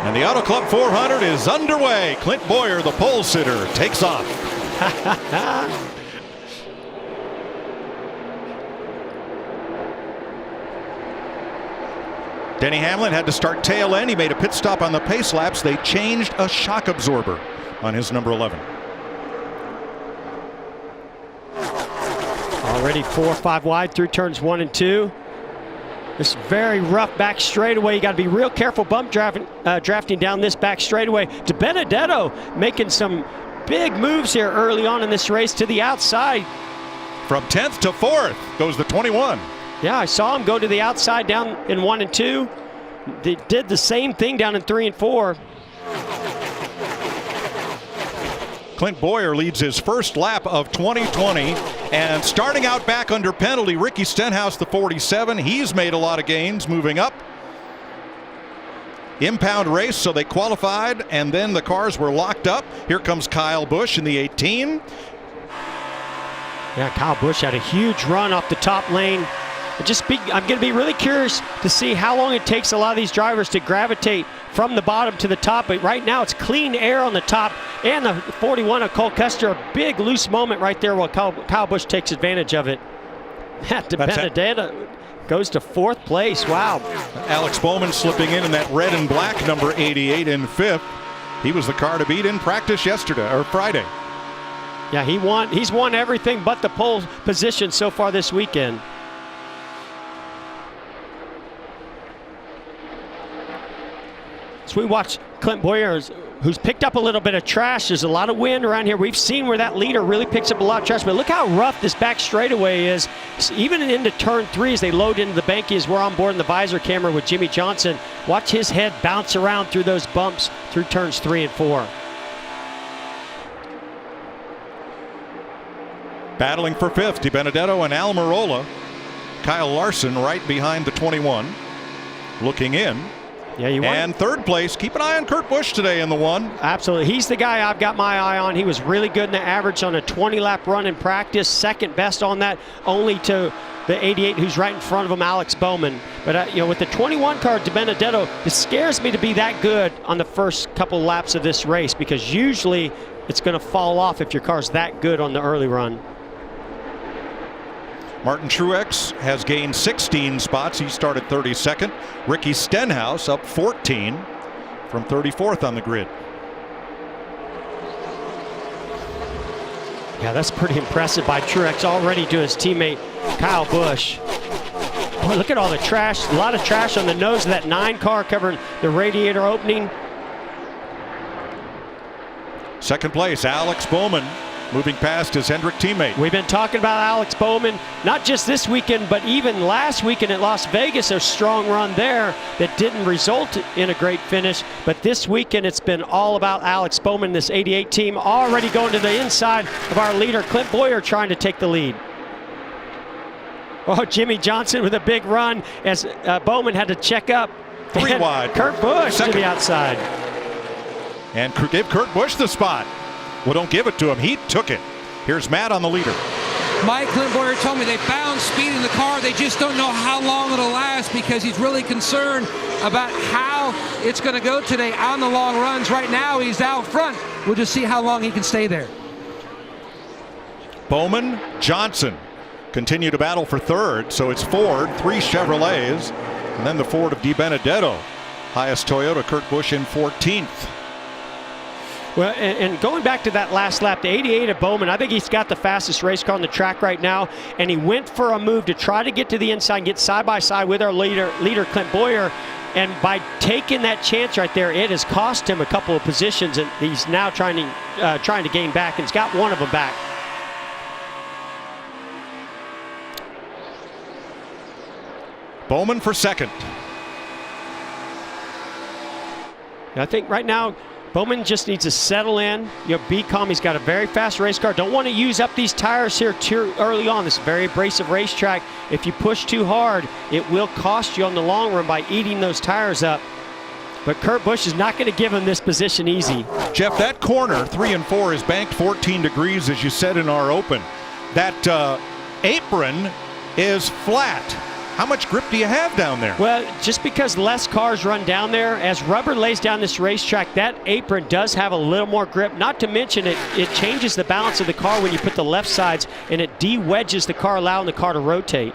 And the Auto Club 400 is underway. Clint Boyer, the pole sitter, takes off. Denny Hamlin had to start tail end. He made a pit stop on the pace laps. They changed a shock absorber on his number 11. Already 4 or 5 wide through turns 1 and 2. This very rough back straightaway. You got to be real careful bump drafting down this back straightaway. DiBenedetto making some big moves here early on in this race to the outside. From 10th to 4th goes the 21. Yeah, I saw him go to the outside down in 1 and 2. They did the same thing down in 3 and 4. Clint Boyer leads his first lap of 2020, and starting out back under penalty, Ricky Stenhouse, the 47. He's made a lot of gains moving up. Impound race, so they qualified, and then the cars were locked up. Here comes Kyle Busch in the 18. Yeah, Kyle Busch had a huge run off the top lane. I'm going to be really curious to see how long it takes a lot of these drivers to gravitate from the bottom to the top. But right now it's clean air on the top, and the 41 of Cole Custer, a big loose moment right there while Kyle Busch takes advantage of it. DiBenedetto goes to 4th place. Wow. Alex Bowman slipping in that red and black number 88 in 5th. He was the car to beat in practice yesterday or Friday. Yeah, he's won everything but the pole position so far this weekend. So we watch Clint Boyer, who's picked up a little bit of trash. There's a lot of wind around here. We've seen where that leader really picks up a lot of trash, but look how rough this back straightaway is. Even into turn 3 as they load into the banky, as we're on board in the visor camera with Jimmy Johnson. Watch his head bounce around through those bumps through turns 3 and 4. Battling for 5th, DiBenedetto and Almirola. Kyle Larson right behind the 21. Looking in. Yeah, and 3rd place, keep an eye on Kurt Busch today in the 1. Absolutely. He's the guy I've got my eye on. He was really good in the average on a 20-lap run in practice. 2nd best on that, only to the 88 who's right in front of him, Alex Bowman. But with the 21 car, DiBenedetto, it scares me to be that good on the first couple laps of this race, because usually it's going to fall off if your car's that good on the early run. Martin Truex has gained 16 spots. He started 32nd. Ricky Stenhouse up 14 from 34th on the grid. Yeah, that's pretty impressive by Truex already to his teammate Kyle Busch. Boy, look at all the trash. A lot of trash on the nose of that 9 car covering the radiator opening. 2nd place, Alex Bowman, moving past his Hendrick teammate. We've been talking about Alex Bowman, not just this weekend, but even last weekend at Las Vegas, a strong run there that didn't result in a great finish. But this weekend, it's been all about Alex Bowman, this 88 team, already going to the inside of our leader, Clint Boyer, trying to take the lead. Oh, Jimmy Johnson with a big run as Bowman had to check up. 3 wide. Kurt Busch to the outside. And give Kurt Busch the spot. Well, don't give it to him. He took it. Here's Matt on the leader. Mike, Clint Boyer told me they found speed in the car. They just don't know how long it'll last, because he's really concerned about how it's going to go today on the long runs. Right now, he's out front. We'll just see how long he can stay there. Bowman, Johnson continue to battle for 3rd. So it's Ford, 3 Chevrolets, and then the Ford of DiBenedetto. Highest Toyota, Kurt Busch in 14th. Well, and going back to that last lap, the 88 of Bowman, I think he's got the fastest race car on the track right now, and he went for a move to try to get to the inside and get side by side with our leader Clint Boyer, and by taking that chance right there, it has cost him a couple of positions, and he's now trying to gain back, and he's got one of them back. Bowman for 2nd. I think right now Bowman just needs to settle in, be calm. He's got a very fast race car. Don't want to use up these tires here too early on. This very abrasive racetrack. If you push too hard, it will cost you on the long run by eating those tires up. But Kurt Busch is not going to give him this position easy. Jeff, that corner 3 and 4 is banked 14 degrees, as you said in our open. That apron is flat. how much grip do you have down there? Well, just because less cars run down there, as rubber lays down this racetrack, that apron does have a little more grip. Not to mention it changes the balance of the car when you put the left sides, and it de-wedges the car, allowing the car to rotate.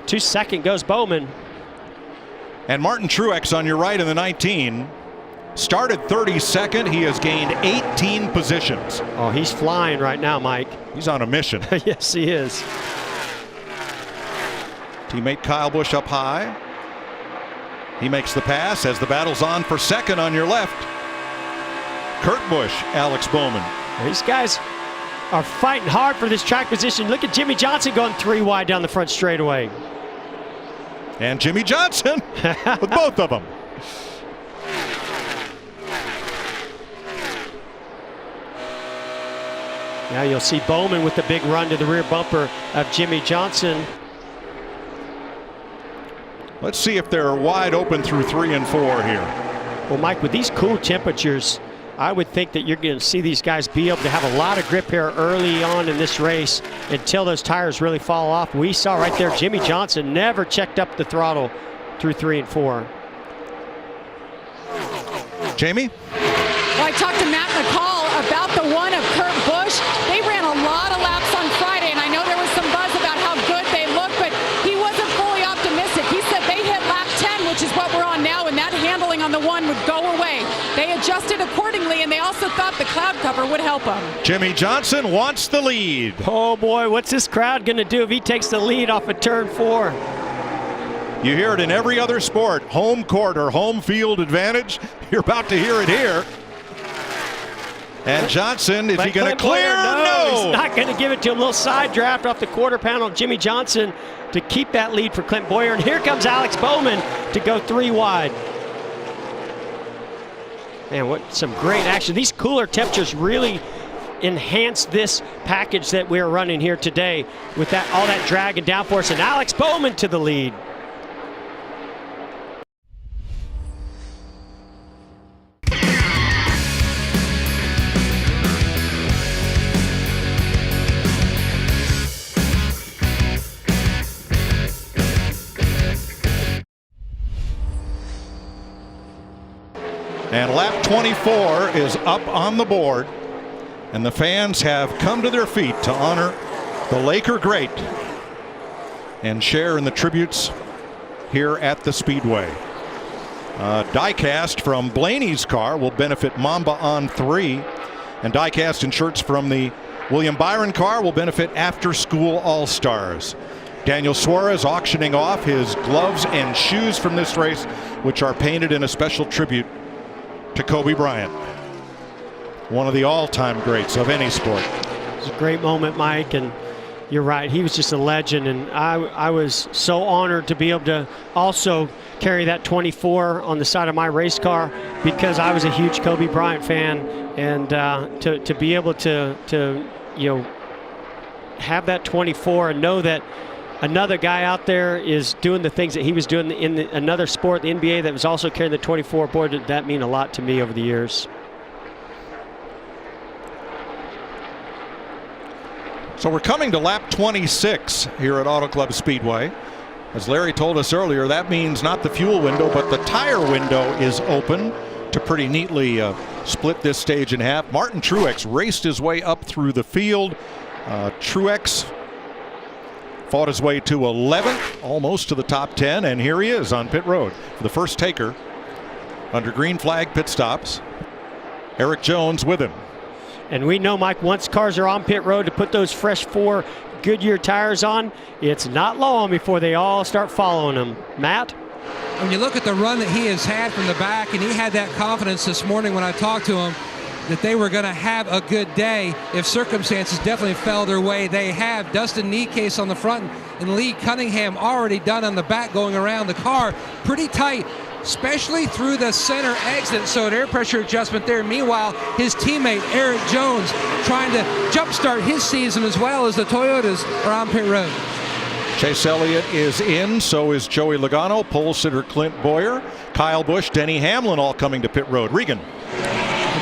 2nd goes Bowman. And Martin Truex on your right in the 19. Started 32nd. He has gained 18 positions. Oh, he's flying right now, Mike. He's on a mission. Yes, he is. Teammate Kyle Busch up high. He makes the pass as the battle's on for 2nd on your left. Kurt Busch, Alex Bowman. These guys are fighting hard for this track position. Look at Jimmy Johnson going 3 wide down the front straightaway. And Jimmy Johnson with both of them. Now you'll see Bowman with the big run to the rear bumper of Jimmy Johnson. Let's see if they're wide open through 3 and 4 here. Well, Mike, with these cool temperatures, I would think that you're going to see these guys be able to have a lot of grip here early on in this race until those tires really fall off. We saw right there Jimmy Johnson never checked up the throttle through 3 and 4. Jamie? Well, I talked to Matt McCall about the one of Kurt Busch. They ran a lot of laps on Friday, and I know there was some buzz about how good they looked, but he wasn't fully optimistic. He said they hit lap 10, which is what we're on now, and that handling on the one would go away. They adjusted accordingly, and they also thought the cloud cover would help them. Jimmy Johnson wants the lead. Oh boy, what's this crowd going to do if he takes the lead off of turn 4? You hear it in every other sport. Home court or home field advantage. You're about to hear it here. And Johnson, is he going to clear? No, he's not going to give it to him. A little side draft off the quarter panel. Jimmy Johnson to keep that lead for Clint Boyer. And here comes Alex Bowman to go 3 wide. Man, what some great action. These cooler temperatures really enhance this package that we're running here today with that all that drag and downforce. And Alex Bowman to the lead. And lap 24 is up on the board, and the fans have come to their feet to honor the Laker great and share in the tributes here at the Speedway. Diecast from Blaney's car will benefit Mamba on 3, and diecast and shirts from the William Byron car will benefit After School All-Stars. Daniel Suarez auctioning off his gloves and shoes from this race, which are painted in a special tribute to Kobe Bryant, one of the all-time greats of any sport. It's a great moment, Mike, and you're right. He was just a legend, and I was so honored to be able to also carry that 24 on the side of my race car because I was a huge Kobe Bryant fan, and to be able to have that 24 and know that another guy out there is doing the things that he was doing in another sport, the NBA, that was also carrying the 24. Boy, did that mean a lot to me over the years. So we're coming to lap 26 here at Auto Club Speedway. As Larry told us earlier, that means not the fuel window, but the tire window is open to pretty neatly split this stage in half. Martin Truex raced his way up through the field. Truex fought his way to 11th, almost to the top 10, and here he is on pit road for the first taker under green flag pit stops. Eric Jones with him. And we know, Mike, once cars are on pit road to put those fresh 4 Goodyear tires on, it's not long before they all start following them. Matt? When you look at the run that he has had from the back, and he had that confidence this morning when I talked to him that they were going to have a good day if circumstances definitely fell their way. They have. Dustin Niecase on the front and Lee Cunningham already done on the back going around the car. Pretty tight, especially through the center exit, so an air pressure adjustment there. Meanwhile, his teammate Eric Jones trying to jumpstart his season as well as the Toyotas are on pit road. Chase Elliott is in, so is Joey Logano, pole sitter Clint Boyer, Kyle Busch, Denny Hamlin all coming to pit road. Regan.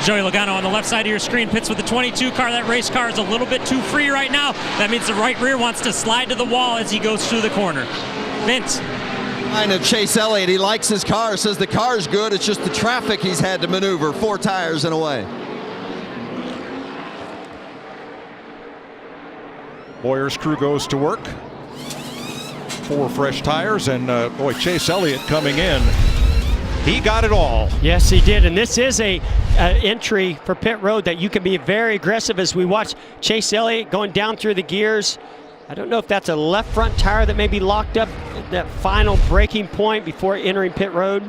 Joey Logano on the left side of your screen pits with the 22 car. That race car is a little bit too free right now. That means the right rear wants to slide to the wall as he goes through the corner. Vince. Line of Chase Elliott. He likes his car, says the car's good. It's just the traffic he's had to maneuver. 4 tires in a way. Boyer's crew goes to work. 4 fresh tires, and boy, Chase Elliott coming in. He got it all. Yes, he did. And this is a entry for pit road that you can be very aggressive as we watch Chase Elliott going down through the gears. I don't know if that's a left front tire that may be locked up at that final braking point before entering pit road.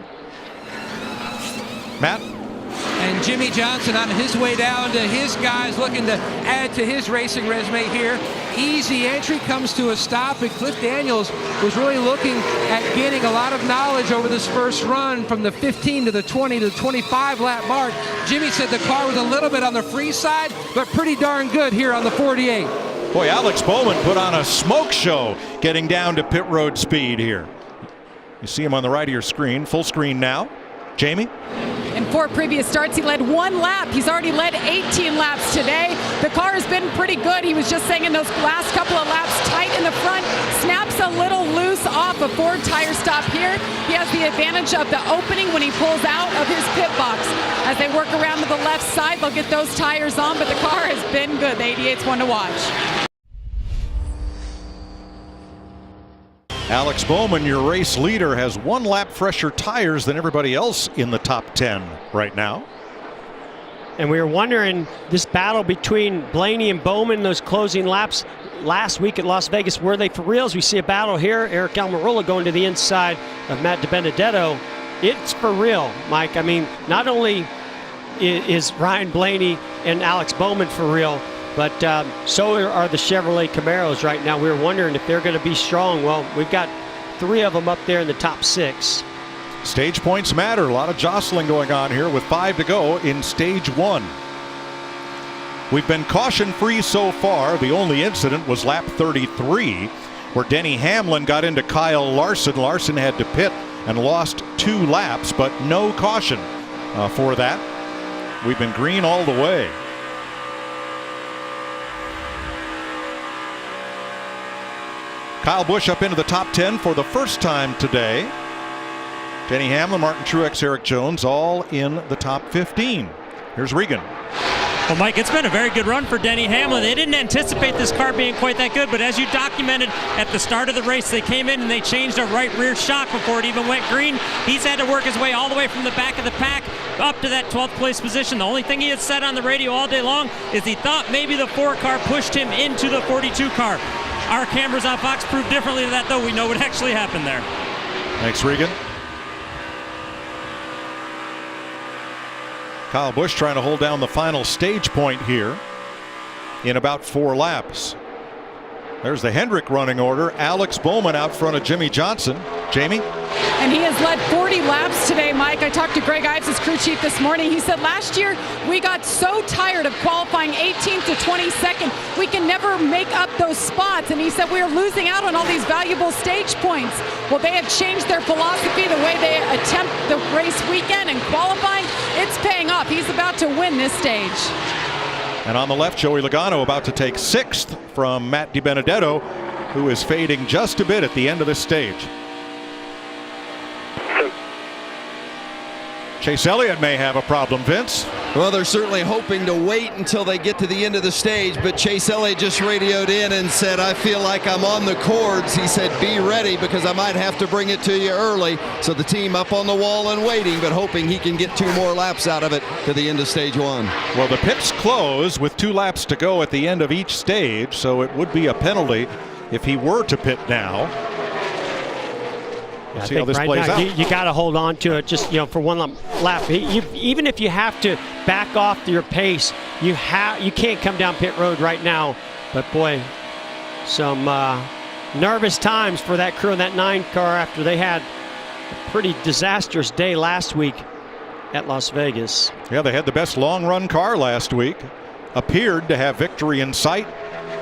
Matt? And Jimmy Johnson on his way down to his guys looking to add to his racing resume here. Easy entry comes to a stop, and Cliff Daniels was really looking at gaining a lot of knowledge over this first run from the 15 to the 20 to the 25 lap mark. Jimmy said the car was a little bit on the free side, but pretty darn good here on the 48. Boy, Alex Bowman put on a smoke show getting down to pit road speed here. You see him on the right of your screen, full screen now. Jamie? In 4 previous starts, he led 1 lap. He's already led 18 laps today. The car has been pretty good. He was just saying in those last couple of laps, tight in the front, snaps a little loose off a Ford tire stop here. He has the advantage of the opening when he pulls out of his pit box. As they work around to the left side, they'll get those tires on, but the car has been good. The 88's one to watch. Alex Bowman, your race leader, has 1 lap fresher tires than everybody else in the top 10 right now. And we were wondering this battle between Blaney and Bowman, those closing laps last week at Las Vegas, were they for reals? We see a battle here. Eric Almirola going to the inside of Matt DiBenedetto. It's for real, Mike. I mean, not only is Ryan Blaney and Alex Bowman for real, but so are the Chevrolet Camaros right now. We were wondering if they're going to be strong. Well, we've got 3 of them up there in the top 6. Stage points matter. A lot of jostling going on here with 5 to go in stage 1. We've been caution-free so far. The only incident was lap 33, where Denny Hamlin got into Kyle Larson. Larson had to pit and lost 2 laps, but no caution for that. We've been green all the way. Kyle Busch up into the top 10 for the first time today. Denny Hamlin, Martin Truex, Eric Jones all in the top 15. Here's Regan. Well, Mike, it's been a very good run for Denny Hamlin. They didn't anticipate this car being quite that good, but as you documented at the start of the race, they came in and they changed a right rear shock before it even went green. He's had to work his way all the way from the back of the pack up to that 12th place position. The only thing he had said on the radio all day long is he thought maybe the 4 car pushed him into the 42 car. Our cameras on Fox proved differently to that, though. We know what actually happened there. Thanks, Regan. Kyle Busch trying to hold down the final stage point here in about 4 laps. There's the Hendrick running order. Alex Bowman out front of Jimmy Johnson. Jamie? And he has led 40 laps today, Mike. I talked to Greg Ives, his crew chief, this morning. He said last year we got so tired of qualifying 18th to 22nd. We can never make up those spots. And he said we are losing out on all these valuable stage points. Well, they have changed their philosophy, the way they attempt the race weekend and qualifying. It's paying off. He's about to win this stage. And on the left, Joey Logano about to take 6th from Matt DiBenedetto, who is fading just a bit at the end of this stage. Chase Elliott may have a problem, Vince. Well, they're certainly hoping to wait until they get to the end of the stage, but Chase Elliott just radioed in and said, I feel like I'm on the cords. He said, be ready because I might have to bring it to you early. So the team up on the wall and waiting, but hoping he can get 2 more laps out of it to the end of stage 1. Well, the pits close with 2 laps to go at the end of each stage, so it would be a penalty if he were to pit now. I see how think this right plays now out. you got to hold on to it just for 1 lap. Even if you have to back off your pace, you can't come down pit road right now. But boy, some nervous times for that crew in that 9 car after they had a pretty disastrous day last week at Las Vegas. Yeah, they had the best long run car last week. Appeared to have victory in sight.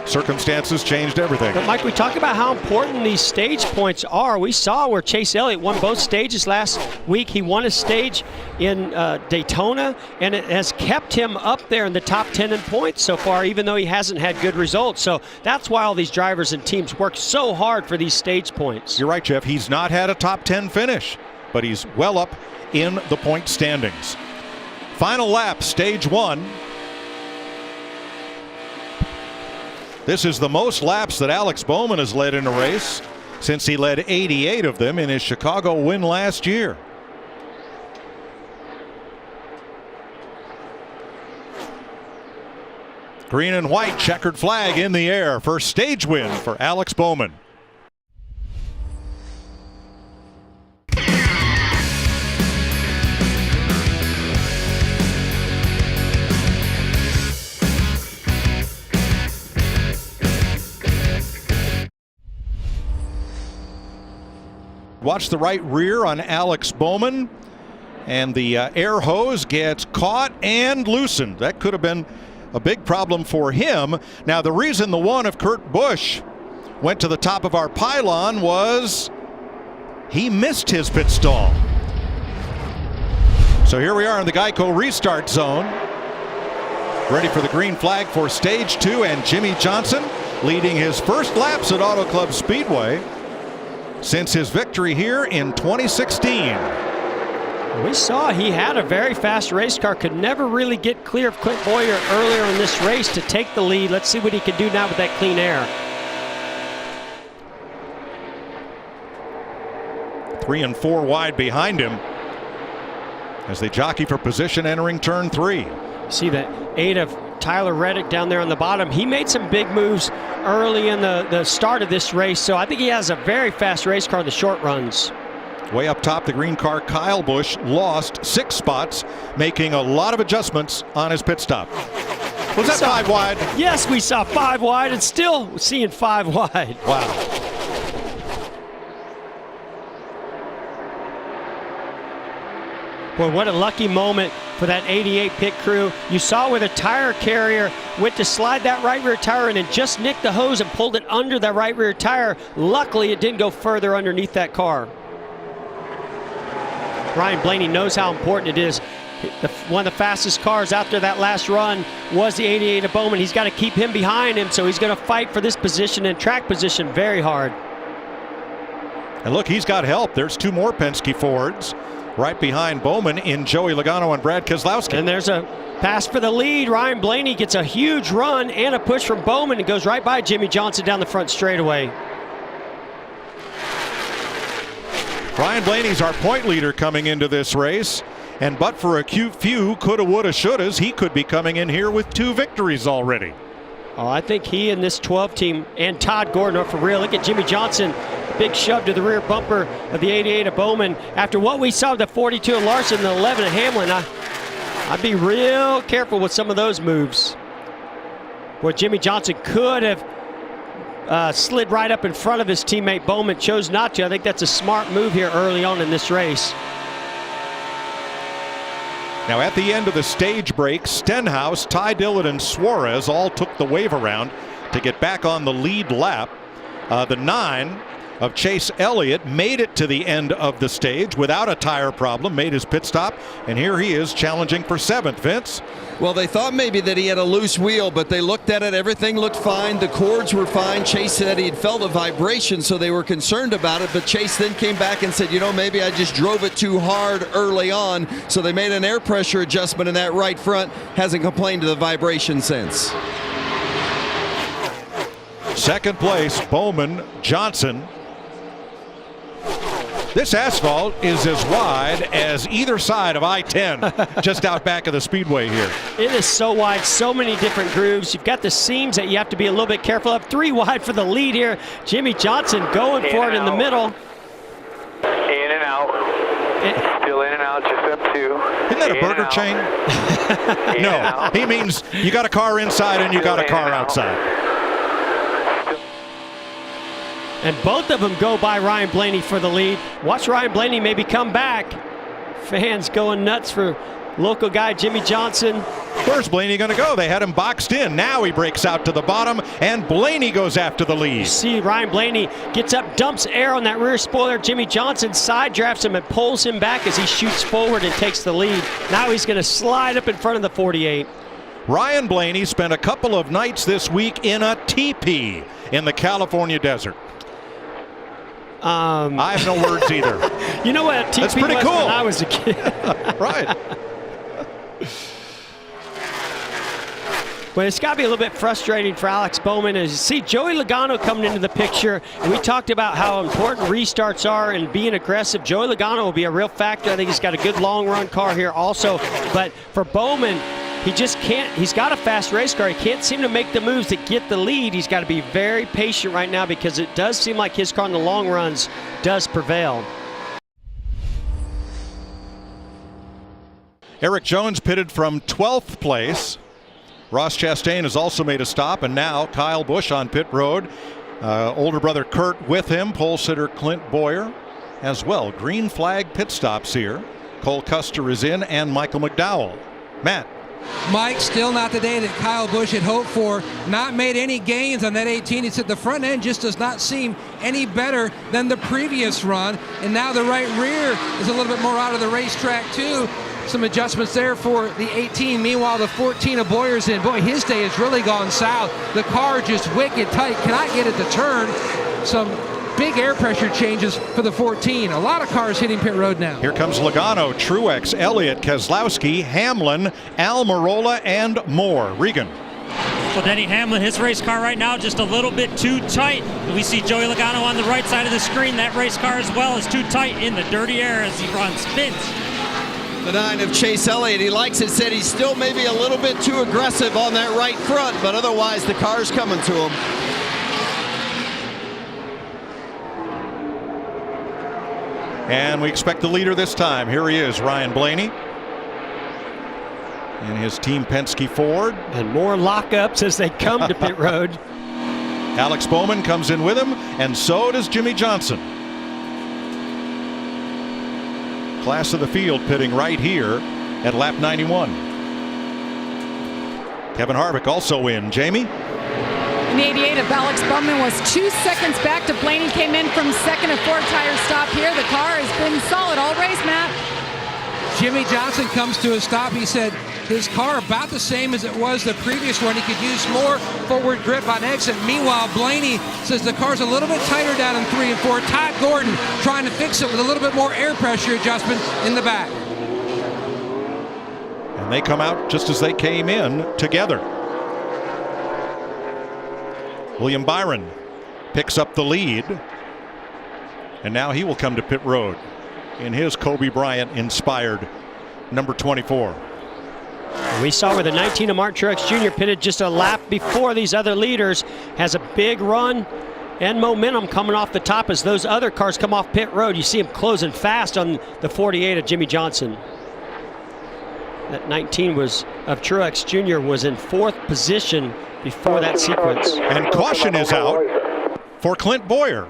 circumstances changed everything. But Mike, we talk about how important these stage points are. We saw where Chase Elliott won both stages last week. He won a stage in Daytona, and it has kept him up there in the top 10 in points so far, even though he hasn't had good results. So that's why all these drivers and teams work so hard for these stage points. You're right, Jeff. He's not had a top 10 finish, but he's well up in the point standings. Final lap, stage 1. This is the most laps that Alex Bowman has led in a race since he led 88 of them in his Chicago win last year. Green and white checkered flag in the air for stage win for Alex Bowman. Watch the right rear on Alex Bowman, and the air hose gets caught and loosened. That could have been a big problem for him. Now, the reason the one of Kurt Busch went to the top of our pylon was he missed his pit stall. So here we are in the Geico restart zone, ready for the green flag for stage 2, and Jimmy Johnson leading his first laps at Auto Club Speedway since his victory here in 2016. We saw he had a very fast race car, could never really get clear of Clint Boyer earlier in this race to take the lead. Let's see what he can do now with that clean air. 3 and 4 wide behind him as they jockey for position entering turn 3. See that 8 of Tyler Reddick down there on the bottom. He made some big moves early in the start of this race, so I think he has a very fast race car in the short runs. Way up top, the green car, Kyle Busch, lost 6 spots, making a lot of adjustments on his pit stop. Was that 5 wide? Yes, we saw 5 wide and still seeing 5 wide. Wow. Boy, what a lucky moment for that 88 pit crew. You saw where the tire carrier went to slide that right rear tire in and just nicked the hose and pulled it under the right rear tire. Luckily, it didn't go further underneath that car. Ryan Blaney knows how important it is. One of the fastest cars after that last run was the 88 of Bowman. He's got to keep him behind him, so he's going to fight for this position and track position very hard. And look, he's got help. There's 2 more Penske Fords right behind Bowman in Joey Logano and Brad Keselowski. And there's a pass for the lead. Ryan Blaney gets a huge run and a push from Bowman and goes right by Jimmy Johnson down the front straightaway. Ryan Blaney's our point leader coming into this race, and but for a few coulda, woulda, shouldas, he could be coming in here with 2 victories already. Oh, I think he and this 12 team and Todd Gordon are for real. Look at Jimmy Johnson, big shove to the rear bumper of the 88 of Bowman. After what we saw with the 42 of Larson and the 11 of Hamlin, I'd be real careful with some of those moves. Where Jimmy Johnson could have slid right up in front of his teammate Bowman, chose not to. I think that's a smart move here early on in this race. Now at the end of the stage break, Stenhouse, Ty Dillon, and Suarez all took the wave around to get back on the lead lap. The 9 of Chase Elliott made it to the end of the stage without a tire problem, made his pit stop, and here he is challenging for 7th. Vince? Well, they thought maybe that he had a loose wheel, but they looked at it. Everything looked fine. The cords were fine. Chase said he had felt a vibration, so they were concerned about it. But Chase then came back and said, you know, maybe I just drove it too hard early on. So they made an air pressure adjustment in that right front. Hasn't complained to the vibration since. 2nd place, Bowman, Johnson. This asphalt is as wide as either side of I-10, just out back of the speedway here. It is so wide, so many different grooves. You've got the seams that you have to be a little bit careful of. 3 wide for the lead here. Jimmy Johnson going for it in the middle. In and out. Still in and out, just up 2. Isn't that a burger chain? No, he means you got a car inside and you got a car outside. And both of them go by Ryan Blaney for the lead. Watch Ryan Blaney maybe come back. Fans going nuts for local guy, Jimmy Johnson. Where's Blaney going to go? They had him boxed in. Now he breaks out to the bottom, and Blaney goes after the lead. You see Ryan Blaney gets up, dumps air on that rear spoiler. Jimmy Johnson side drafts him and pulls him back as he shoots forward and takes the lead. Now he's going to slide up in front of the 48. Ryan Blaney spent a couple of nights this week in a teepee in the California desert. I have no words either. You know what? That's pretty cool. When I was a kid. Right. But it's got to be a little bit frustrating for Alex Bowman. As you see Joey Logano coming into the picture, and we talked about how important restarts are and being aggressive. Joey Logano will be a real factor. I think he's got a good long run car here also. But for Bowman, he just can't. He's got a fast race car. He can't seem to make the moves to get the lead. He's got to be very patient right now because it does seem like his car in the long runs does prevail. Eric Jones pitted from 12th place. Ross Chastain has also made a stop, and now Kyle Busch on pit road. Older brother Kurt with him, pole sitter Clint Boyer as well. Green flag pit stops here. Cole Custer is in, and Michael McDowell. Matt. Mike, still not the day that Kyle Busch had hoped for. Not made any gains on that 18. He said the front end just does not seem any better than the previous run. And now the right rear is a little bit more out of the racetrack too. Some adjustments there for the 18. Meanwhile, the 14 of Boyer's in. Boy, his day has really gone south. The car just wicked tight. Cannot get it to turn. Some big air pressure changes for the 14. A lot of cars hitting pit road now. Here comes Logano, Truex, Elliott, Keselowski, Hamlin, Almirola, and more. Regan. Well, Denny Hamlin, his race car right now just a little bit too tight. We see Joey Logano on the right side of the screen. That race car as well is too tight in the dirty air as he runs spins. The 9 of Chase Elliott, he likes it, said he's still maybe a little bit too aggressive on that right front, but otherwise the car's coming to him. And we expect the leader this time. Here he is, Ryan Blaney. In his Team Penske Ford. And more lockups as they come to pit road. Alex Bowman comes in with him, and so does Jimmy Johnson. Class of the field pitting right here at lap 91. Kevin Harvick also in. Jamie? In the 88 of Alex Bowman was 2 seconds back to Blaney. Came in from second and 4 tire stop here. The car has been solid all race, Matt. Jimmy Johnson comes to a stop. He said his car about the same as it was the previous one. He could use more forward grip on exit. Meanwhile, Blaney says the car's a little bit tighter down in 3 and 4. Todd Gordon trying to fix it with a little bit more air pressure adjustment in the back. And they come out just as they came in together. William Byron picks up the lead, and now he will come to pit road in his Kobe Bryant inspired number 24. We saw where the 19 of Mark Truex Jr. pitted just a lap before these other leaders. Has a big run and momentum coming off the top as those other cars come off pit road. You see him closing fast on the 48 of Jimmy Johnson. That 19 was of Truex Jr. was in 4th position before that sequence. And caution is out for Clint Boyer.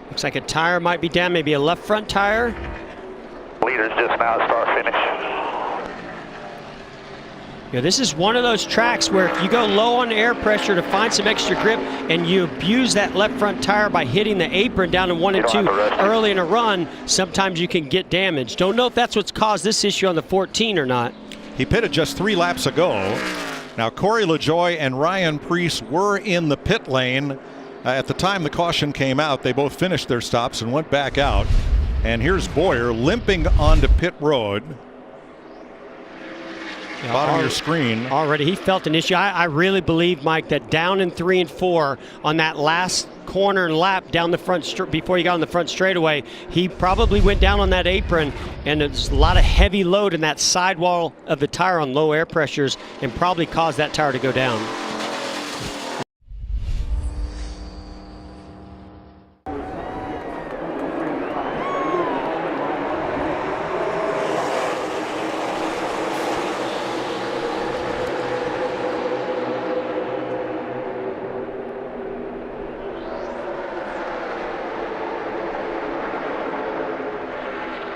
Looks like a tire might be down, maybe a left front tire. Leaders just now at start finish. Yeah, this is one of those tracks where if you go low on air pressure to find some extra grip and you abuse that left front tire by hitting the apron down in 1 and 2 early in a run, sometimes you can get damaged. Don't know if that's what's caused this issue on the 14 or not. He pitted just 3 laps ago. Now Corey LaJoie and Ryan Preece were in the pit lane. At the time the caution came out, they both finished their stops and went back out. And here's Boyer limping onto pit road. Bottom of your screen. Already he felt an issue. I really believe, Mike, that down in 3 and 4 on that last corner and lap down the front before he got on the front straightaway, he probably went down on that apron, and there's a lot of heavy load in that sidewall of the tire on low air pressures and probably caused that tire to go down.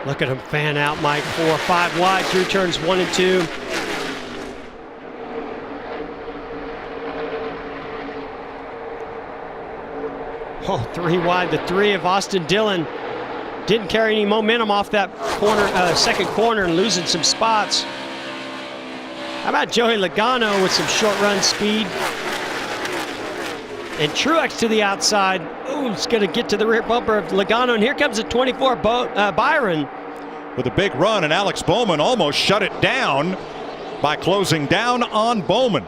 Look at him fan out, Mike. 4 or 5 wide through turns 1 and 2. Oh, 3 wide. The 3 of Austin Dillon didn't carry any momentum off that corner, second corner, and losing some spots. How about Joey Logano with some short run speed? And Truex to the outside. Oh, it's going to get to the rear bumper of Logano. And here comes the 24 Byron. With a big run, and Alex Bowman almost shut it down by closing down on Bowman.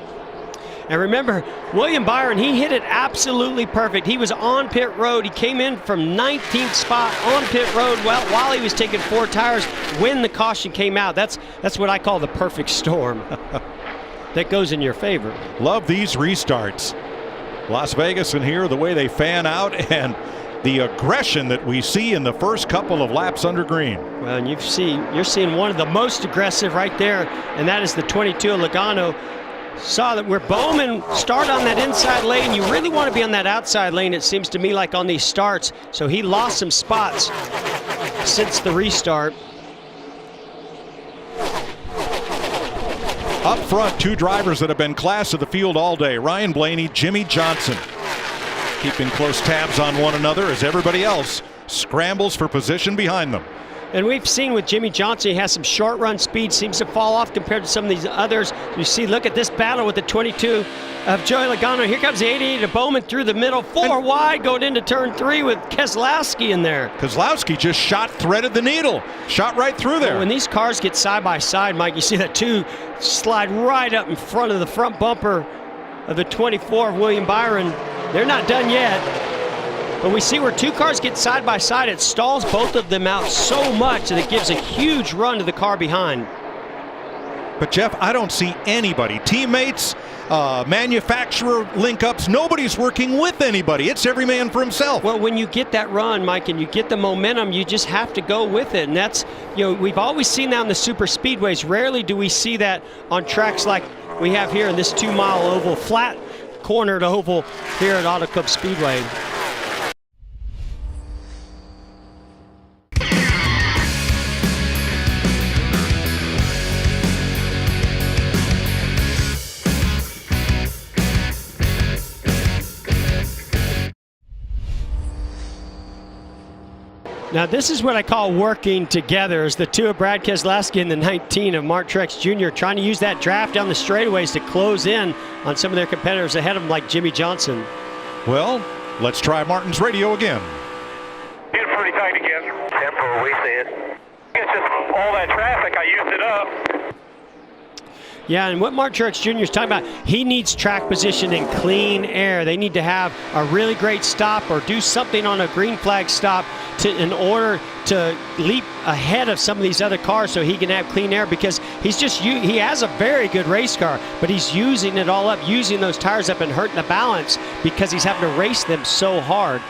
And remember, William Byron, he hit it absolutely perfect. He was on pit road. He came in from 19th spot on pit road while he was taking 4 tires when the caution came out. That's what I call the perfect storm. That goes in your favor. Love these restarts. Las Vegas in here, the way they fan out and the aggression that we see in the first couple of laps under green. Well, and you're seeing one of the most aggressive right there, and that is the 22 Logano. Saw that where Bowman started on that inside lane. You really want to be on that outside lane, it seems to me, like on these starts. So he lost some spots since the restart. Up front, 2 drivers that have been class of the field all day. Ryan Blaney, Jimmy Johnson. Keeping close tabs on one another as everybody else scrambles for position behind them. And we've seen with Jimmy Johnson, he has some short run speed, seems to fall off compared to some of these others. You see, look at this battle with the 22 of Joey Logano. Here comes the 88 of Bowman through the middle, 4 wide going into turn 3 with Keselowski in there. Keselowski just threaded the needle, shot right through there. When these cars get side by side, Mike, you see that 2 slide right up in front of the front bumper of the 24 of William Byron. They're not done yet. But we see where 2 cars get side by side, it stalls both of them out so much that it gives a huge run to the car behind. But Jeff, I don't see anybody, teammates, manufacturer link-ups, nobody's working with anybody. It's every man for himself. Well, when you get that run, Mike, and you get the momentum, you just have to go with it. And that's, we've always seen that on the super speedways. Rarely do we see that on tracks like we have here in this 2-mile oval, flat cornered oval here at Auto Club Speedway. Now this is what I call working together, as the 2 of Brad Keselowski and the 19 of Mark Truex Jr. trying to use that draft down the straightaways to close in on some of their competitors ahead of them, like Jimmy Johnson. Well, let's try Martin's radio again. Get pretty tight again. Tempo, we see it. It's just all that traffic, I used it up. Yeah, and what Mark Truex Jr. is talking about, he needs track position and clean air. They need to have a really great stop or do something on a green flag stop in order to leap ahead of some of these other cars so he can have clean air, because he has a very good race car, but he's using it all up, using those tires up and hurting the balance because he's having to race them so hard.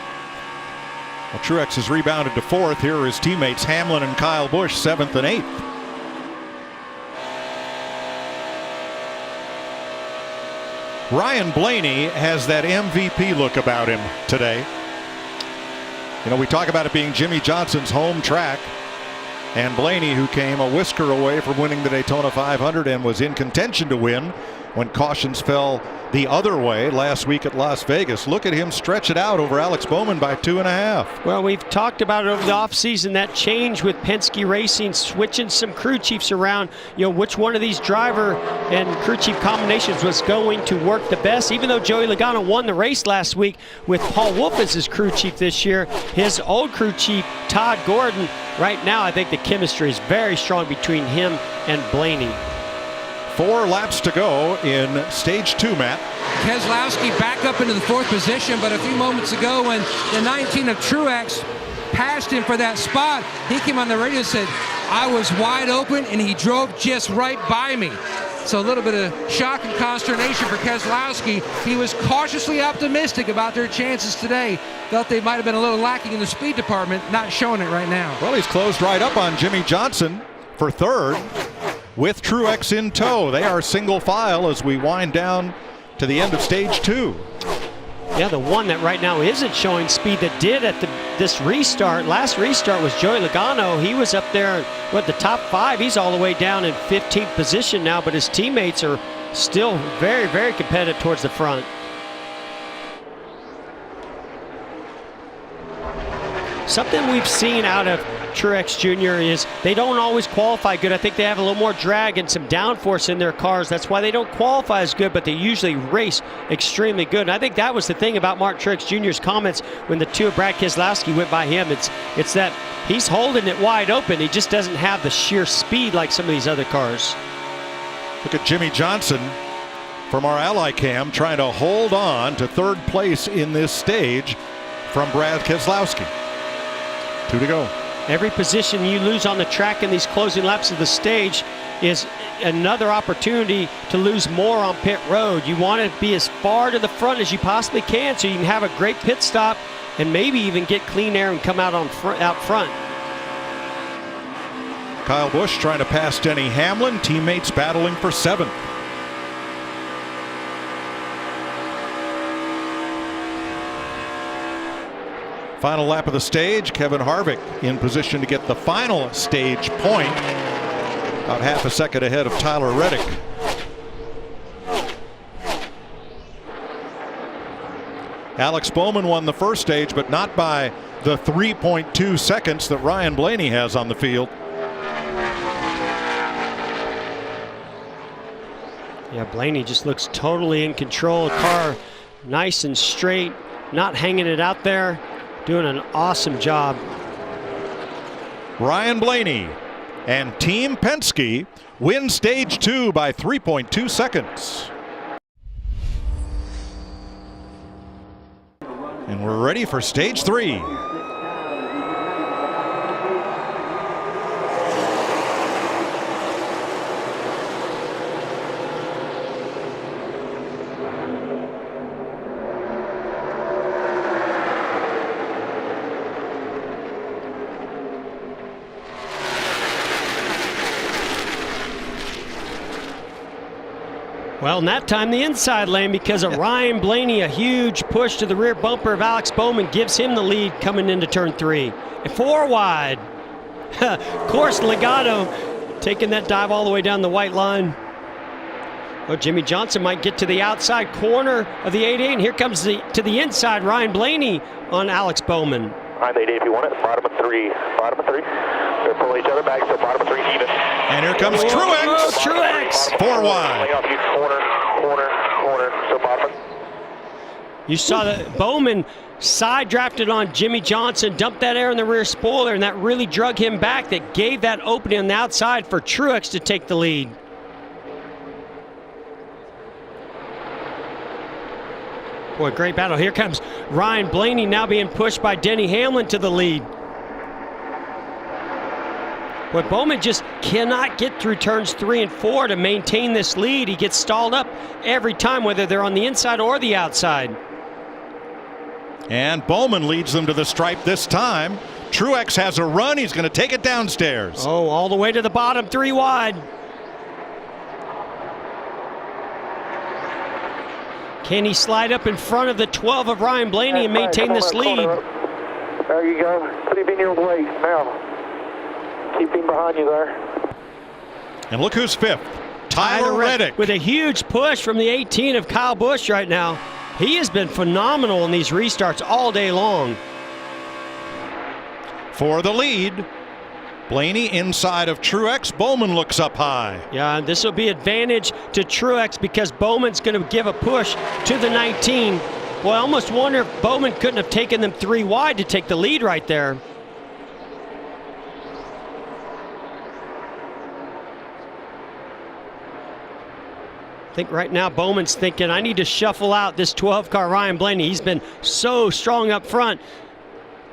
Well, Truex has rebounded to 4th. Here are his teammates Hamlin and Kyle Busch, 7th and 8th. Ryan Blaney has that MVP look about him today. We talk about it being Jimmy Johnson's home track, and Blaney, who came a whisker away from winning the Daytona 500 and was in contention to win when cautions fell the other way last week at Las Vegas. Look at him stretch it out over Alex Bowman by 2.5. Well, we've talked about it over the offseason, that change with Penske Racing, switching some crew chiefs around, which one of these driver and crew chief combinations was going to work the best. Even though Joey Logano won the race last week with Paul Wolf as his crew chief this year, his old crew chief, Todd Gordon, right now I think the chemistry is very strong between him and Blaney. 4 laps to go in stage 2, Matt. Keselowski back up into the 4th position, but a few moments ago when the 19 of Truex passed him for that spot, he came on the radio and said, I was wide open and he drove just right by me. So a little bit of shock and consternation for Keselowski. He was cautiously optimistic about their chances today. Felt they might have been a little lacking in the speed department, not showing it right now. Well, he's closed right up on Jimmy Johnson for 3rd. With Truex in tow. They are single file as we wind down to the end of stage 2. Yeah, the one that right now isn't showing speed that did at this restart. Last restart was Joey Logano. He was up there at the top 5. He's all the way down in 15th position now, but his teammates are still very, very competitive towards the front. Something we've seen out of Truex Jr. is they don't always qualify good. I think they have a little more drag and some downforce in their cars. That's why they don't qualify as good, but they usually race extremely good. And I think that was the thing about Mark Truex Jr.'s comments when the two of Brad Keselowski went by him. It's that he's holding it wide open. He just doesn't have the sheer speed like some of these other cars. Look at Jimmy Johnson from our Ally Cam trying to hold on to 3rd place in this stage from Brad Keselowski. 2 to go. Every position you lose on the track in these closing laps of the stage is another opportunity to lose more on pit road. You want to be as far to the front as you possibly can so you can have a great pit stop and maybe even get clean air and come out out front. Kyle Busch trying to pass Denny Hamlin. Teammates battling for 7th. Final lap of the stage, Kevin Harvick in position to get the final stage point. About half a second ahead of Tyler Reddick. Alex Bowman won the first stage, but not by the 3.2 seconds that Ryan Blaney has on the field. Yeah, Blaney just looks totally in control. The car nice and straight, not hanging it out there. Doing an awesome job. Ryan Blaney and Team Penske win stage 2 by 3.2 seconds. And we're ready for stage 3. Well, in that time, the inside lane because of Ryan Blaney, a huge push to the rear bumper of Alex Bowman gives him the lead coming into turn 3. And 4 wide. Of course, Logano taking that dive all the way down the white line. Oh, Jimmy Johnson might get to the outside corner of the 88, and here comes to the inside Ryan Blaney on Alex Bowman. Behind the 88 if you want it. Bottom of 3. Bottom of 3. They're pulling each other back, so bottom of 3 even. And here comes Truex. Oh, Truex. 4 wide. Corner, so bottom. You saw that Bowman side drafted on Jimmy Johnson, dumped that air in the rear spoiler, and that really drug him back. That gave that opening on the outside for Truex to take the lead. Boy, great battle. Here comes Ryan Blaney now being pushed by Denny Hamlin to the lead. But Bowman just cannot get through turns 3 and 4 to maintain this lead. He gets stalled up every time, whether they're on the inside or the outside. And Bowman leads them to the stripe this time. Truex has a run. He's going to take it downstairs. Oh, all the way to the bottom, 3 wide. Can he slide up in front of the 12 of Ryan Blaney and maintain this lead? There you go. Put him in your way now. Keep him behind you there. And look who's 5th. Tyler Reddick. With a huge push from the 18 of Kyle Busch right now. He has been phenomenal in these restarts all day long. For the lead, Blaney inside of Truex. Bowman looks up high. Yeah, this will be advantage to Truex because Bowman's going to give a push to the 19. Well, I almost wonder if Bowman couldn't have taken them 3 wide to take the lead right there. I think right now Bowman's thinking, I need to shuffle out this 12-car Ryan Blaney. He's been so strong up front.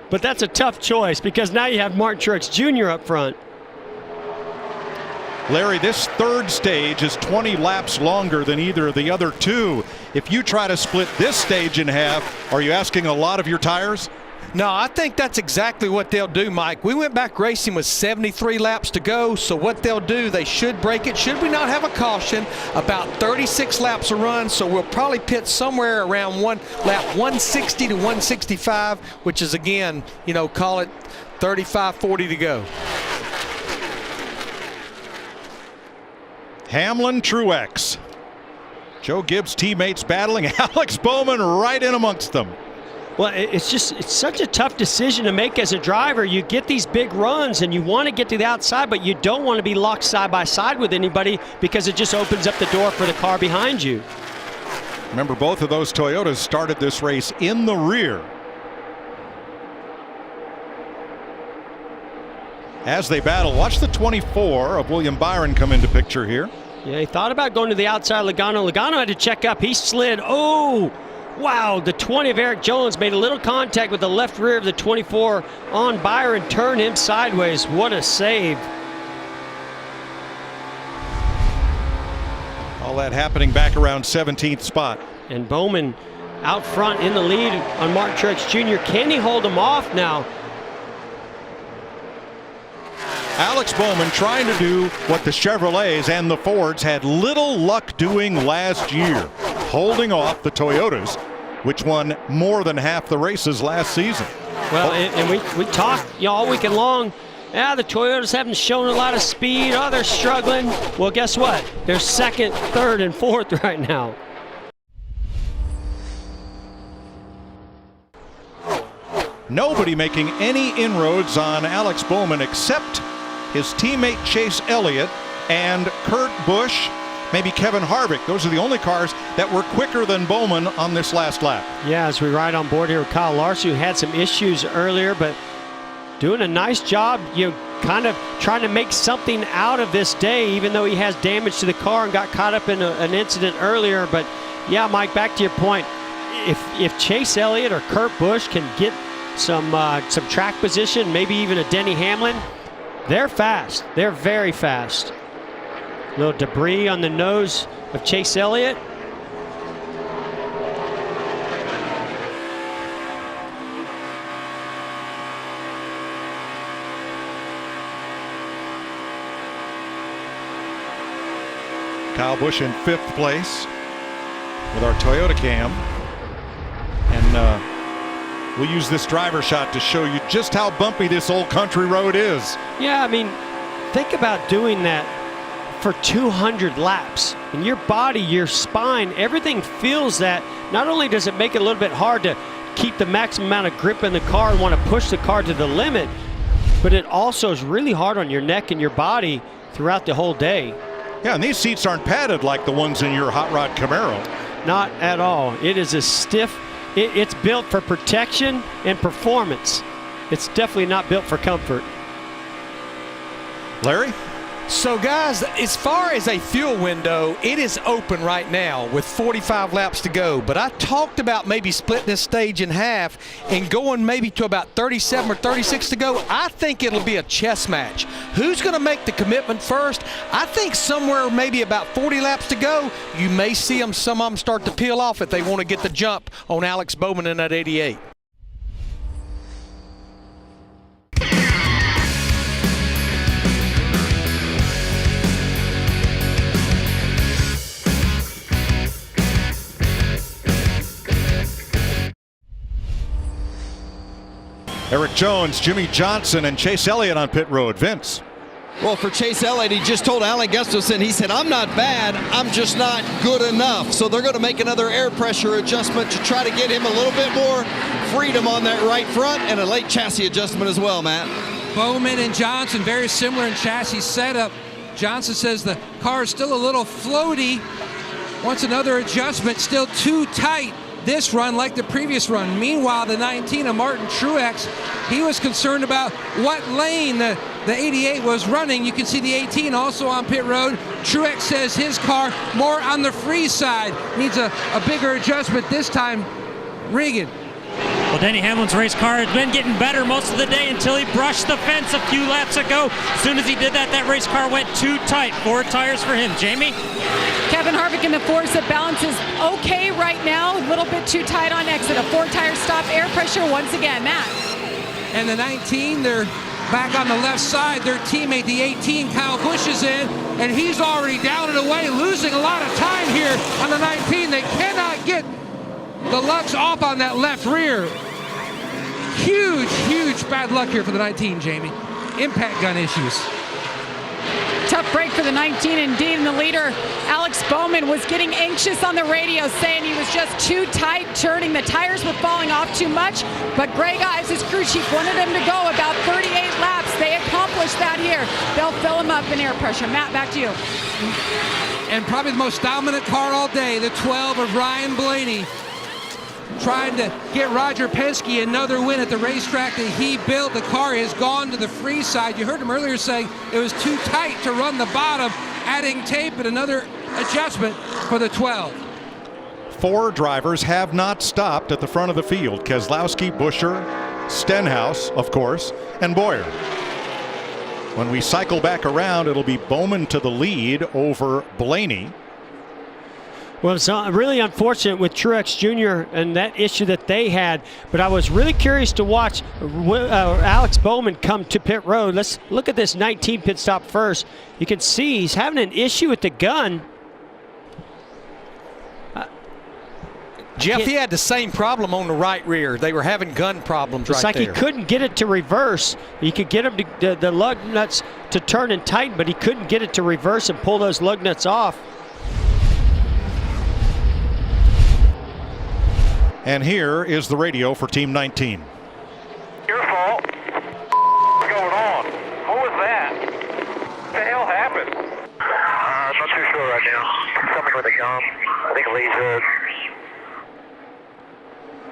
But that's a tough choice because now you have Martin Truex Jr. up front. Larry, this 3rd stage is 20 laps longer than either of the other 2. If you try to split this stage in half, are you asking a lot of your tires? No, I think that's exactly what they'll do, Mike. We went back racing with 73 laps to go, so what they'll do, they should break it. Should we not have a caution, about 36 laps to run, so we'll probably pit somewhere around lap 160 to 165, which is, again, you know, call it 35, 40 to go. Hamlin, Truex. Joe Gibbs' teammates battling. Alex Bowman right in amongst them. Well, it's such a tough decision to make as a driver. You get these big runs and you want to get to the outside, but you don't want to be locked side by side with anybody because it just opens up the door for the car behind you. Remember, both of those Toyotas started this race in the rear. As they battle, watch the 24 of William Byron come into picture here. Yeah, he thought about going to the outside. Logano had to check up. He slid. Oh! Wow, the 20 of Eric Jones made a little contact with the left rear of the 24 on Byron, turned him sideways. What a save. All that happening back around 17th spot. And Bowman out front in the lead on Martin Truex Jr. Can he hold him off now? Alex Bowman trying to do what the Chevrolets and the Fords had little luck doing last year, holding off the Toyotas, which won more than half the races last season. Well, and we talked, you know, all weekend long. Yeah, the Toyotas haven't shown a lot of speed. Oh, they're struggling. Well, guess what? They're second, third, and fourth right now. Nobody making any inroads on Alex Bowman except his teammate Chase Elliott and Kurt Busch, maybe Kevin Harvick. Those are the only cars that were quicker than Bowman on this last lap. Yeah, as we ride on board here with Kyle Larson, who had some issues earlier, but doing a nice job, you know, kind of trying to make something out of this day, even though he has damage to the car and got caught up in an incident earlier. But yeah, Mike, back to your point, if Chase Elliott or Kurt Busch can get some track position, maybe even a Denny Hamlin, they're fast. They're very fast. A little debris on the nose of Chase Elliott. Kyle Busch in 5th place with our Toyota cam. And we'll use this driver shot to show you just how bumpy this old country road is. Yeah, I mean, think about doing that for 200 laps. And your body, your spine, everything feels that. Not only does it make it a little bit hard to keep the maximum amount of grip in the car and want to push the car to the limit, but it also is really hard on your neck and your body throughout the whole day. Yeah, and these seats aren't padded like the ones in your Hot Rod Camaro. Not at all. It is a stiff, it's built for protection and performance. It's definitely not built for comfort. Larry? So guys, as far as a fuel window, it is open right now with 45 laps to go. But I talked about maybe splitting this stage in half and going maybe to about 37 or 36 to go. I think it'll be a chess match. Who's going to make the commitment first? I think somewhere maybe about 40 laps to go, you may see some of them start to peel off if they want to get the jump on Alex Bowman in that 88. Eric Jones, Jimmy Johnson, and Chase Elliott on pit road. Vince. Well, for Chase Elliott, he just told Alan Gustafson, he said, I'm not bad, I'm just not good enough. So they're going to make another air pressure adjustment to try to get him a little bit more freedom on that right front and a late chassis adjustment as well, Matt. Bowman and Johnson very similar in chassis setup. Johnson says the car is still a little floaty. Wants another adjustment, still too tight this run like the previous run. Meanwhile, the 19 of Martin Truex, he was concerned about what lane the 88 was running. You can see the 18 also on pit road. Truex says his car more on the free side, needs a bigger adjustment this time. Regan. Well, Denny Hamlin's race car has been getting better most of the day until he brushed the fence a few laps ago. As soon as he did that, that race car went too tight. 4 tires for him. Jamie? Kevin Harvick in the Forza balances okay right now. A little bit too tight on exit. A 4-tire stop. Air pressure once again. Matt. And the 19, they're back on the left side. Their teammate, the 18, Kyle Busch, is in, and he's already down and away, losing a lot of time here on the 19. They cannot get the Lux off on that left rear. Huge bad luck here for the 19, Jamie. Impact gun issues. Tough break for the 19 indeed, and the leader, Alex Bowman, was getting anxious on the radio, saying he was just too tight turning. The tires were falling off too much, but Greg Ives, his crew chief, wanted him to go about 38 laps. They accomplished that here. They'll fill him up in air pressure. Matt, back to you. And probably the most dominant car all day, the 12 of Ryan Blaney, trying to get Roger Penske another win at the racetrack that he built. The car has gone to the free side. You heard him earlier saying it was too tight to run the bottom, adding tape and another adjustment for the 12. 4 drivers have not stopped at the front of the field. Keselowski, Buescher, Stenhouse, of course, and Boyer. When we cycle back around, it'll be Bowman to the lead over Blaney. Well, it's really unfortunate with Truex Jr. and that issue that they had, but I was really curious to watch Alex Bowman come to pit road. Let's look at this 19 pit stop first. You can see he's having an issue with the gun. Jeff, he had the same problem on the right rear. They were having gun problems it's right there. It's like he couldn't get it to reverse. He could get him to, the lug nuts to turn and tighten, but he couldn't get it to reverse and pull those lug nuts off. And here is the radio for Team 19. Your fault. What's going on? What was that? What the hell happened? I'm not too sure right now. Something with a gum. I think it leads hood.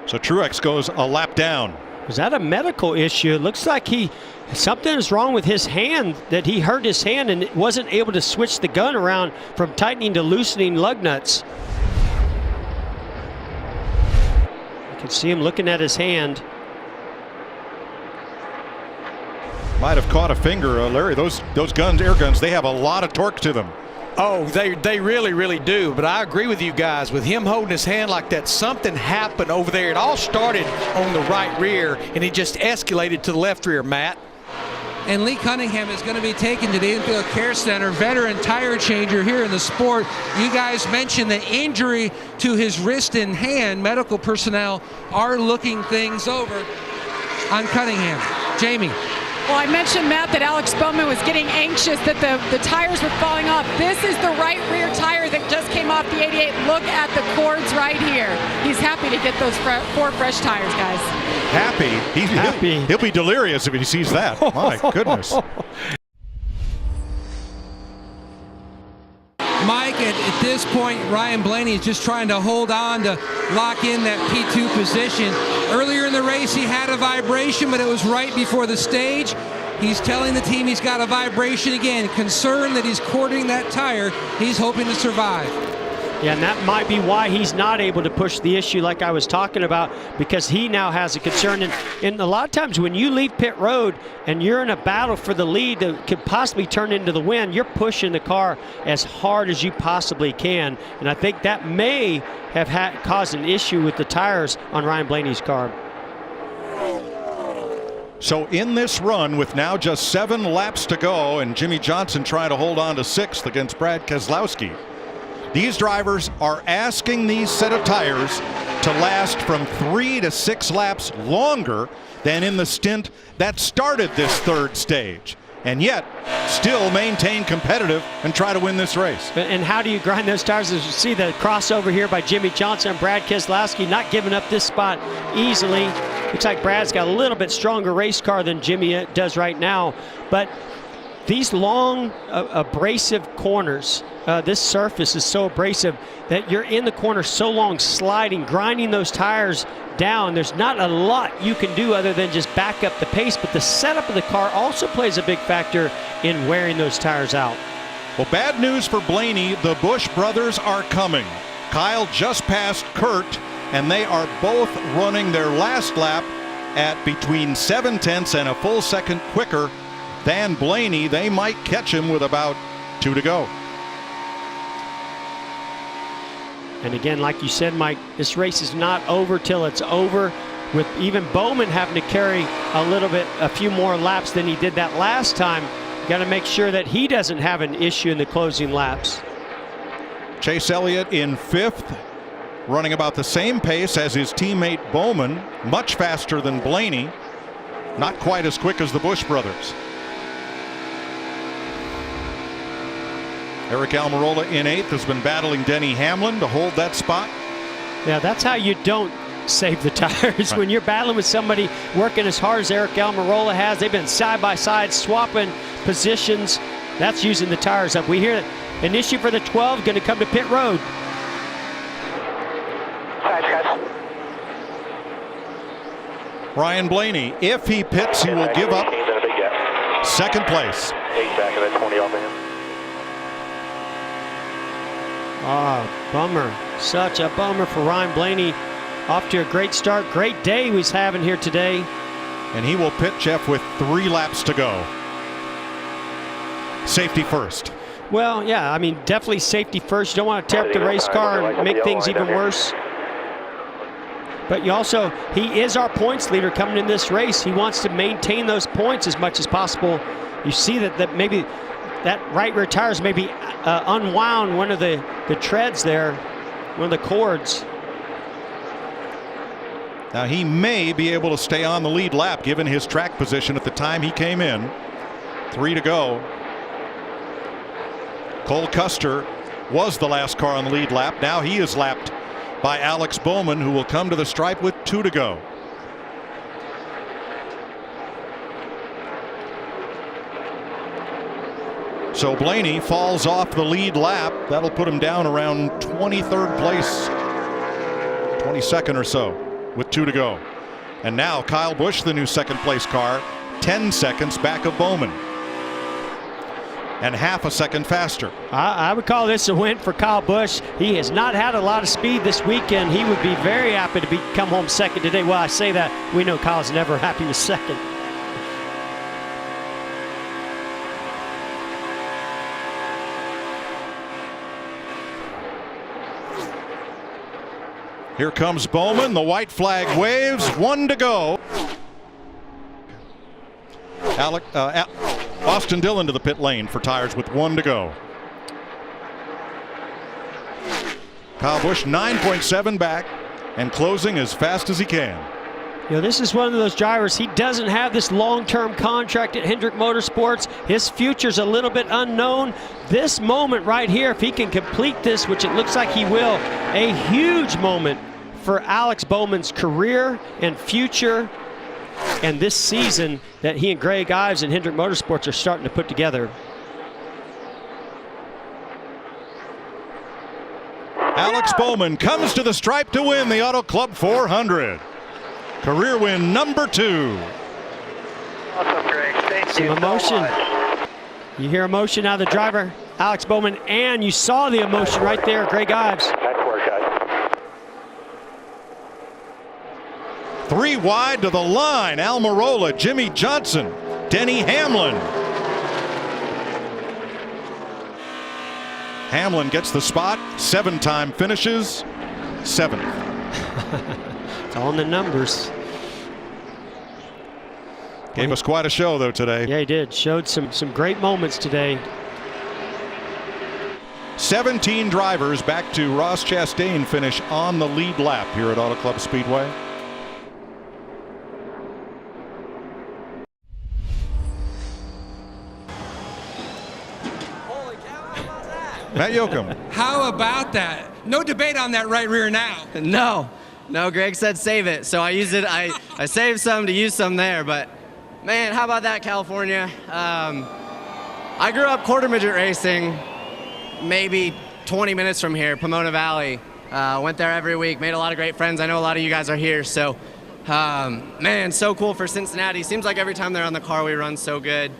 So Truex goes a lap down. Was that a medical issue? It looks like something is wrong with his hand, that he hurt his hand and wasn't able to switch the gun around from tightening to loosening lug nuts. You can see him looking at his hand. Might have caught a finger, Larry. Those guns, air guns, they have a lot of torque to them. Oh, they really do. But I agree with you guys. With him holding his hand like that, something happened over there. It all started on the right rear, and it just escalated to the left rear, Matt. And Lee Cunningham is going to be taken to the Infield Care Center, veteran tire changer here in the sport. You guys mentioned the injury to his wrist and hand. Medical personnel are looking things over on Cunningham. Jamie. Well, I mentioned, Matt, that Alex Bowman was getting anxious that the tires were falling off. This is the right rear tire that just came off the 88. Look at the cords right here. He's happy to get those 4 fresh tires, guys. Happy? He's happy. He'll be delirious if he sees that. My goodness. Mike, at this point, Ryan Blaney is just trying to hold on to lock in that P2 position. Earlier in the race, he had a vibration, but it was right before the stage. He's telling the team he's got a vibration again. Concerned that he's courting that tire. He's hoping to survive. Yeah, and that might be why he's not able to push the issue like I was talking about, because he now has a concern. And a lot of times when you leave pit road and you're in a battle for the lead that could possibly turn into the win, you're pushing the car as hard as you possibly can. And I think that may have caused an issue with the tires on Ryan Blaney's car. So in this run, with now just 7 laps to go, and Jimmy Johnson trying to hold on to 6th against Brad Keselowski, these drivers are asking these set of tires to last from 3 to 6 laps longer than in the stint that started this 3rd stage, and yet still maintain competitive and try to win this race. And how do you grind those tires? As you see the crossover here by Jimmy Johnson and Brad Keselowski, not giving up this spot easily. Looks like Brad's got a little bit stronger race car than Jimmy does right now, but these long abrasive corners, this surface is so abrasive that you're in the corner so long, sliding, grinding those tires down. There's not a lot you can do other than just back up the pace, but the setup of the car also plays a big factor in wearing those tires out. Well, bad news for Blaney. The Busch brothers are coming. Kyle just passed Kurt and they are both running their last lap at between 7/10 and a full second quicker than Blaney. They might catch him with about 2 to go. And again, like you said, Mike, this race is not over till it's over, with even Bowman having to carry a few more laps than he did that last time. Got to make sure that he doesn't have an issue in the closing laps. Chase Elliott in 5th, running about the same pace as his teammate Bowman, much faster than Blaney, not quite as quick as the Busch brothers. Eric Almirola in 8th has been battling Denny Hamlin to hold that spot. Yeah, that's how you don't save the tires. Right. When you're battling with somebody working as hard as Eric Almirola has, they've been side by side swapping positions. That's using the tires up. We hear that an issue for the 12 going to come to pit road. Ryan Blaney, if he pits, he will give up second place. Bummer. Such a bummer for Ryan Blaney. Off to a great start. Great day he's having here today. And he will pit, Jeff, with 3 laps to go. Safety first. Well, yeah, I mean, definitely safety first. You don't want to tear up the race car and make things even worse. But you also, he is our points leader coming in this race. He wants to maintain those points as much as possible. You see that maybe that right rear tires maybe unwound one of the treads there, one of the cords. Now he may be able to stay on the lead lap given his track position at the time he came in. 3 to go. Cole Custer was the last car on the lead lap. Now he is lapped by Alex Bowman, who will come to the stripe with 2 to go. So Blaney falls off the lead lap. That'll put him down around 23rd place, 22nd or so, with 2 to go. And now Kyle Busch, the new second place car, 10 seconds back of Bowman, and half a second faster. I would call this a win for Kyle Busch. He has not had a lot of speed this weekend. He would be very happy to come home second today. Well, I say that, we know Kyle's never happy with second. Here comes Bowman. The white flag waves. 1 to go. Austin Dillon to the pit lane for tires with 1 to go. Kyle Busch 9.7 back and closing as fast as he can. You know, this is one of those drivers, he doesn't have this long-term contract at Hendrick Motorsports. His future's a little bit unknown. This moment right here, if he can complete this, which it looks like he will, a huge moment for Alex Bowman's career and future, and this season that he and Greg Ives and Hendrick Motorsports are starting to put together. Alex Bowman comes to the stripe to win the Auto Club 400. Career win number 2. Awesome, Greg. Thank Some you emotion. so much. You hear emotion out of the driver, Alex Bowman, and you saw the emotion right there, Greg Ives. Nice work, guys. 3 wide to the line. Almirola, Jimmy Johnson, Denny Hamlin. Hamlin gets the spot. 7-time finishes. 7th. It's all in the numbers. Gave us quite a show though today. Yeah, he did. Showed some great moments today. 17 drivers back to Ross Chastain finish on the lead lap here at Auto Club Speedway. Holy cow, how about that? Matt Yoakum. How about that? No debate on that right rear now. No, Greg said save it, so I used it. I saved some to use some there, but man, how about that, California? I grew up quarter midget racing, maybe 20 minutes from here, Pomona Valley. Went there every week, made a lot of great friends. I know a lot of you guys are here, so man, so cool for Cincinnati. Seems like every time they're on the car, we run so good.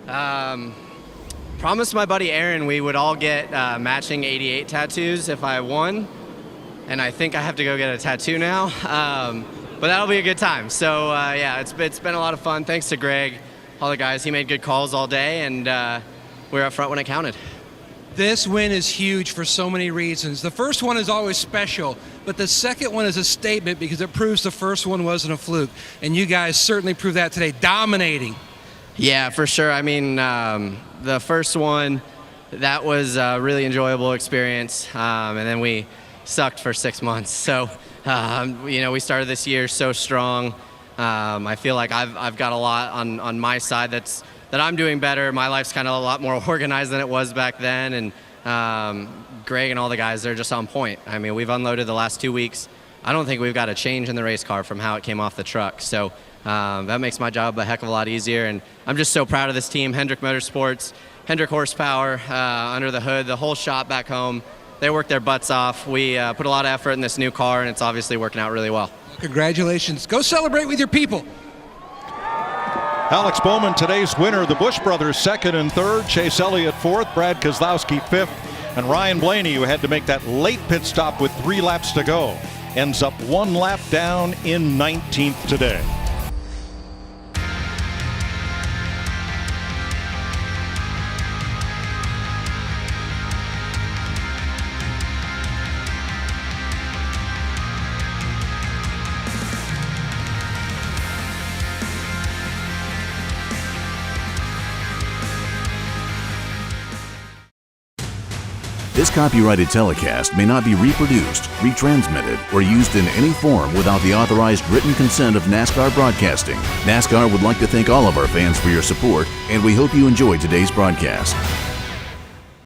Promised my buddy Aaron we would all get matching 88 tattoos if I won. and I think I have to go get a tattoo now. But that'll be a good time. So yeah, it's been a lot of fun. Thanks to Greg, all the guys. He made good calls all day, and we were up front when it counted. This win is huge for so many reasons. The first one is always special, but the second one is a statement because it proves the first one wasn't a fluke. And you guys certainly proved that today, dominating. Yeah, for sure. I mean, the first one, that was a really enjoyable experience, and then we sucked for 6 months. So, we started this year so strong. I feel like I've got a lot on my side that I'm doing better. My life's kind of a lot more organized than it was back then, and Greg and all the guys, they're just on point. I mean, we've unloaded the last 2 weeks. I don't think we've got a change in the race car from how it came off the truck. So that makes my job a heck of a lot easier, and I'm just so proud of this team. Hendrick Motorsports, Hendrick Horsepower, under the hood, the whole shop back home. They worked their butts off. We put a lot of effort in this new car, and it's obviously working out really well. Congratulations. Go celebrate with your people. Alex Bowman, today's winner. The Busch brothers second and third. Chase Elliott fourth. Brad Keselowski fifth. And Ryan Blaney, who had to make that late pit stop with 3 laps to go, ends up 1 lap down in 19th today. This copyrighted telecast may not be reproduced, retransmitted, or used in any form without the authorized written consent of NASCAR Broadcasting. NASCAR would like to thank all of our fans for your support, and we hope you enjoyed today's broadcast.